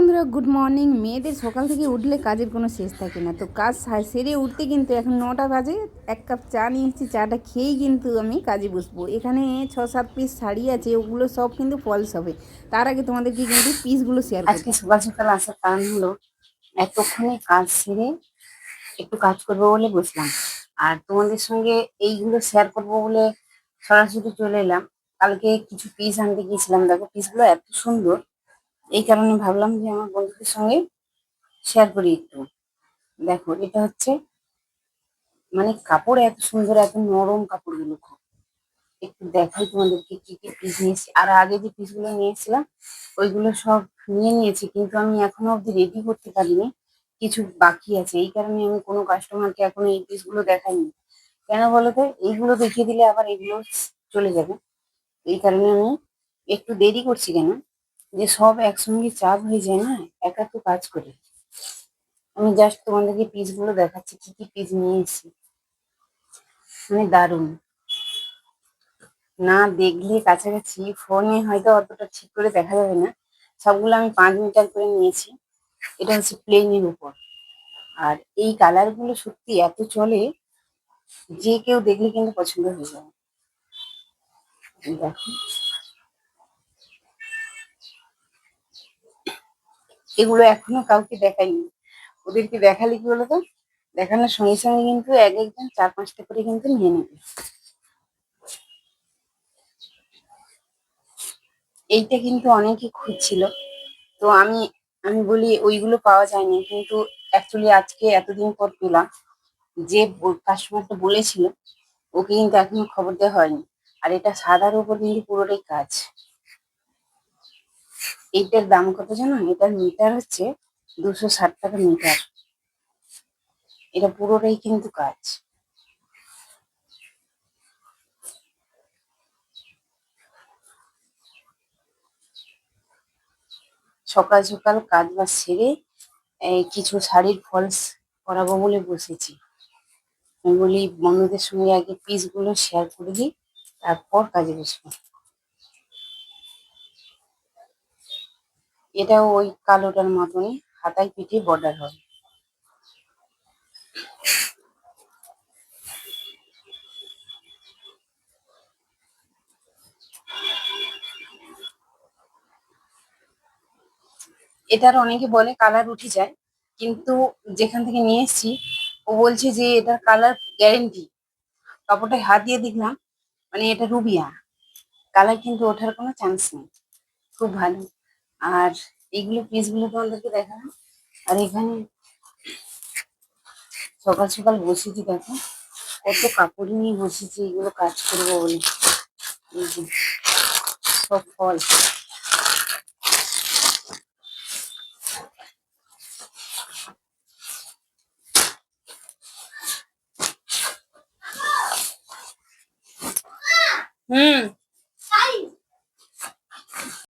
বন্ধুরা, good morning. মেয়েদের সকাল থেকে উঠলে কাজের কোনো শেষ থাকে না। তো কাজ সেরে উঠতে কিন্তু এখন 9টা বাজে। এক কাপ চা নিয়ে এসেছি, চাটা খেয়েই কিন্তু আমি কাজে বসবো। এখানে 6-7 পিস শাড়ি আছে, ওগুলো সব কিন্তু ফলস হবে। তার আগে তোমাদেরকে কিন্তু পিসগুলো শেয়ার আজকে করছি। সকাল সকাল আসার কারণ হলো এতক্ষণে কাজ সেরে একটু কাজ করবো বলে বসলাম। আর তোমাদের সঙ্গে এইগুলো শেয়ার করবো বলে সরাসরি চলে এলাম। কালকে কিছু পিস আনতে গিয়েছিলাম, দেখো পিসগুলো এত সুন্দর, এই কারণে ভাবলাম যে আমার বন্ধুদের সঙ্গে শেয়ার করি একটু। দেখো এটা হচ্ছে মানে কাপড় এত সুন্দর, এত নরম কাপড়গুলো। খুব একটু দেখাই তোমাদেরকে কি কি পিস নিয়েছি। আর আগে যে পিসগুলো নিয়েছিলাম ওইগুলো সব নিয়ে নিয়েছি, কিন্তু আমি এখনো অব্দি রেডি করতে পারিনি, কিছু বাকি আছে। এই কারণে আমি কোনো কাস্টমারকে এখনো এই পিসগুলো দেখাইনি। কেন বলো তো, এইগুলো দেখিয়ে দিলে আবার এগুলো চলে যাবে। এই কারণে আমি একটু দেরি করছি। কেন যে সব একসঙ্গে চাপ হয়ে যায় না, একা তো কাজ করি। আমি জাস্ট তোমাদেরকে পিসগুলো দেখাচ্ছি, কি কি পিস নিয়ে এসেছি। মানে দারুণ, না দেখলে কাছাকাছি ফোনে হয়তো অতটা ঠিক করে দেখা যাবে না। সবগুলো আমি 5 মিটার করে নিয়েছি। এটা হচ্ছে প্লেনের উপর। আর এই কালার গুলো সত্যি এত চলে, যে কেউ দেখলে কিন্তু পছন্দ হয়ে যাবে। এই দেখো, এগুলো এখনো কাউকে দেখাইনি। ওদেরকে দেখালে কি বলতো, দেখানোর সঙ্গে সঙ্গে কিন্তু এক একজন 4-5টা করে কিন্তু নিয়ে নেবে। এইটা কিন্তু অনেকে খুঁজছিল। তো আমি আমি বলি ওইগুলো পাওয়া যায়নি, কিন্তু অ্যাকচুয়ালি আজকে এতদিন পর পেলাম। যে কাস্টমারটা বলেছিল ওকে কিন্তু এখনো খবর দেওয়া হয়নি। আর এটা সাদার উপর কিন্তু পুরোটাই কাজ। এইটার দাম কত জানো? এটার মিটার হচ্ছে 260 টাকা মিটার। এটা পুরোটাই কিন্তু কাজ। সকাল সকাল কাজ বাজ সেরে এই কিছু শাড়ির ফলস করাবো বলে বসেছি। আমি বলি বন্ধুদের সঙ্গে আগে পিস গুলো শেয়ার করে দিই, তারপর কাজে বসবো। এটাও ওই কালোটার মতনই হাতায় পিঠে বর্ডার হবে। এটার অনেকে বলে কালার উঠে যায়, কিন্তু যেখান থেকে নিয়ে এসেছি ও বলছে যে এটার কালার গ্যারেন্টি। কাপড়টায় হাত দিয়ে দেখলাম, মানে এটা রুবিয়া, কালার কিন্তু ওঠার কোনো চান্স নেই। খুব ভালো। আর এইগুলো পিসগুলো তোমাদেরকে দেখালাম। আর এখানে সকাল সকাল বসেছি, দেখো কত কাপড় নিয়ে বসেছি এগুলো কাজ করবো বলে। এই যে সব ফল। হুম,